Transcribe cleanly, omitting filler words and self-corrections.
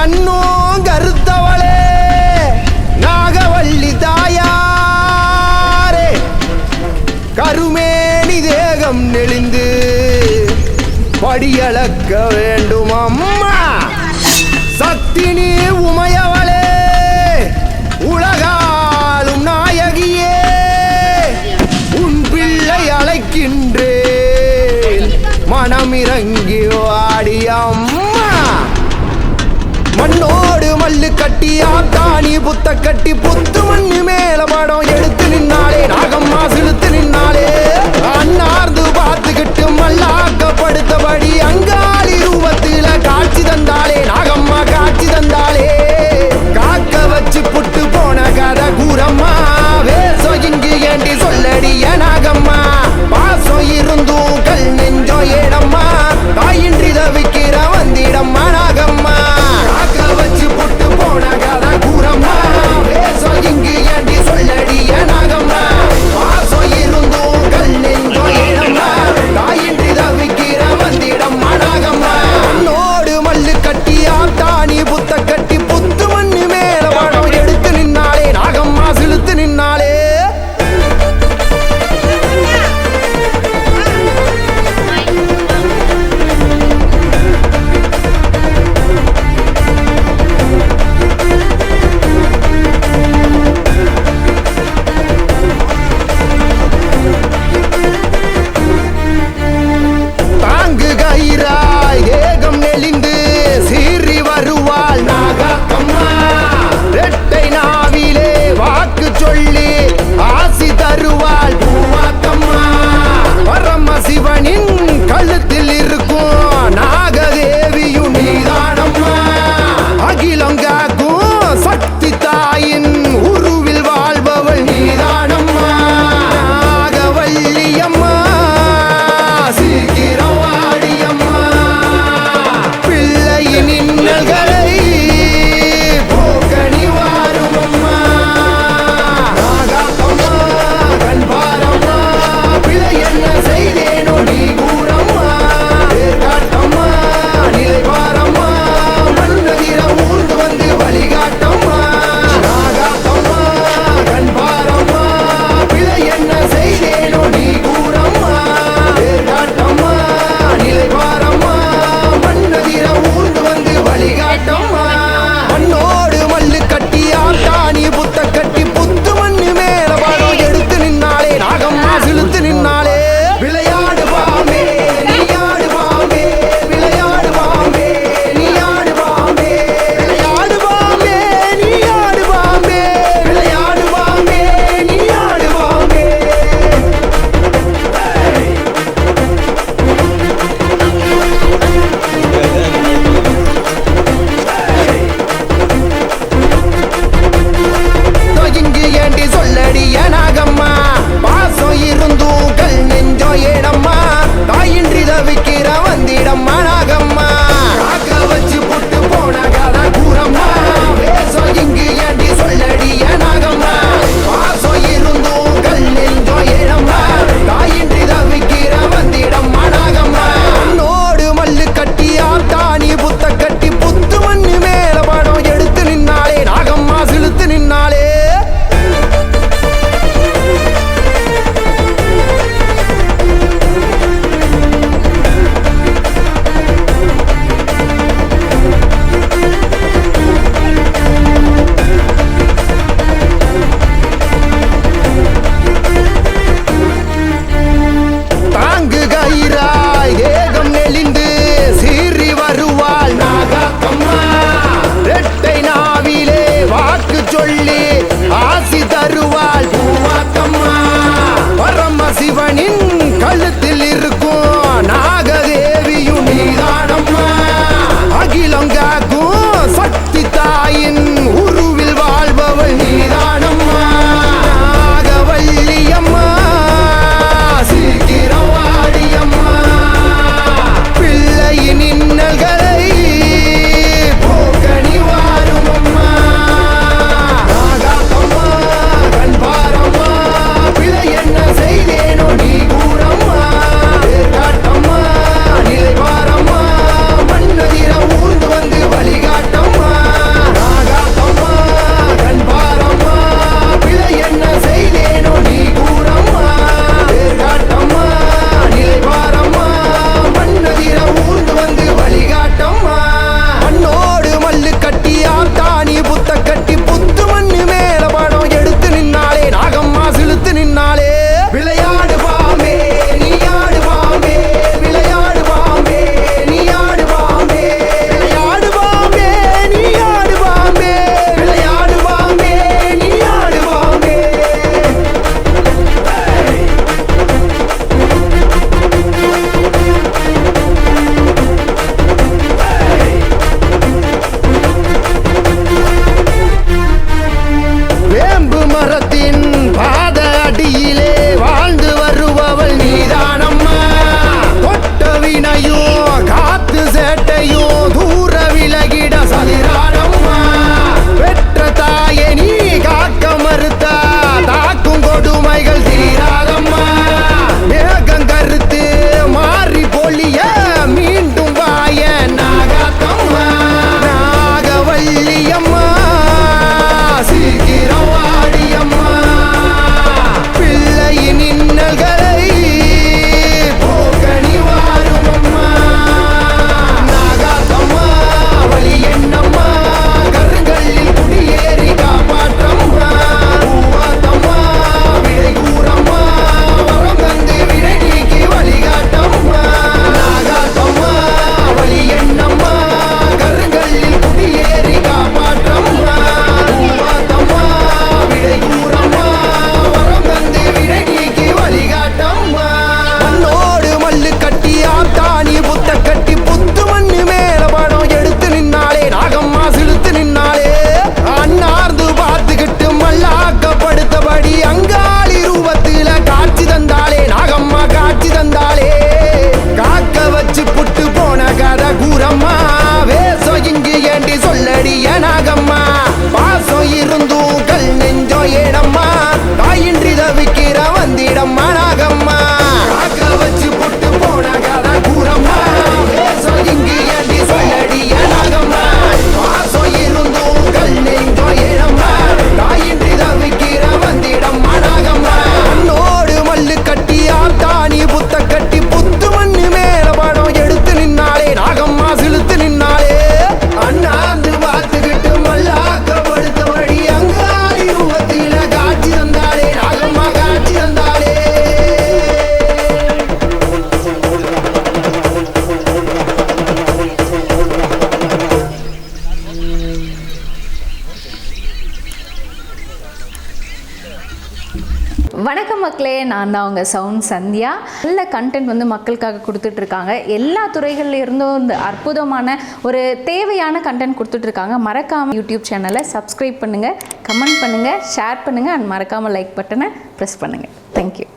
கண்ணோ கருத்தவளே நாகவள்ளி தாயாரே கருமேனி தேகம் நெளிந்து படியளக்க வேண்டும் அம்மா சக்தினி உமையவளே உலகாலும் நாயகியே உன் பிள்ளை அழைக்கின்றேன் மனமிறங்கி வாடி அம்மா மண்ணோடு மல்லு கட்டி ஆத்தாணி புத்த கட்டி புத்து மண்ணு மேல படம் எடுத்து நின்னாலே நாகம்மா சிலுத்து நின்னாலே அண்ணார்ந்து பார்த்துக்கிட்டு மல்லாக்கப்படுத்தபடி அங்காளி ரூபத்தில காட்சி தந்தாலே நாகம்மா காட்சி தந்தாலே காக்க வச்சு புட்டு போன கதை கூறம்மா வேசம் இங்கு ஏண்டி சொல்லடிய நாகம்மா பாசம் இருந்தும் கல் நெஞ்சோ ஏடம்மா தாயின்றி தவிக்கிற வந்திடம்மா நாகம்மா காக்க வச்சு புட்டு போன கதை கூறம்மா வேசம் இங்கு ஏண்டி சொல்லடிய நாகம்மா பாசம் இருந்தும் கல் நெஞ்சோ ஏடம்மா தாயின்றி தவிக்கிற வந்திடம்மா நாகம்மா நோடு மல்லு கட்டி ஆத்தாணி புத்த கட்டி புத்து மண்ணு மேல படம் எடுத்து நின்னாலே நாகம்மா சிலுத்து நின்னாலே தாங்கு கயிறாய் ஏகம் நெளிந்து சீறி வருவாள் நாகம்மா ரெட்டை நாவிலே வாக்கு சொல்லி ஆசி தருவாள் பூவாத்தம்மா பரமசிவனின் கழுத்தில் இருக்கும் நாகதேவியும் நீதானம்மா அகிலம் காக்கும் சக்தி தாயின் உருவில் வாழ்பவள் நீதானம்மா நாகவல்லியம்மா சீக்கிரம் வாடியம்மா பிள்ளையின் இன்னல்களை போக்கணி வாருமம்மா நாகம்மா கண்பாரம்மா பிழை என்ன செய்தேனோ நீ கூறம்மா காட்டம்மா நிலை பாரம்மா மண்ணதிரம் ஊர்ந்து வந்து வணக்கம் மக்களே, நான் தான் உங்கள் சவுண்ட் சந்தியா. நல்ல கண்டென்ட் வந்து மக்களுக்காக கொடுத்துட்ருக்காங்க. எல்லா துறைகள்ல இருந்தும் இந்த அற்புதமான ஒரு தேவையான கண்டென்ட் கொடுத்துட்ருக்காங்க. மறக்காமல் யூடியூப் சேனலை சப்ஸ்கிரைப் பண்ணுங்கள், கமெண்ட் பண்ணுங்கள், ஷேர் பண்ணுங்கள் அண்ட் மறக்காமல் லைக் பட்டனை ப்ரெஸ் பண்ணுங்கள். தேங்க்யூ.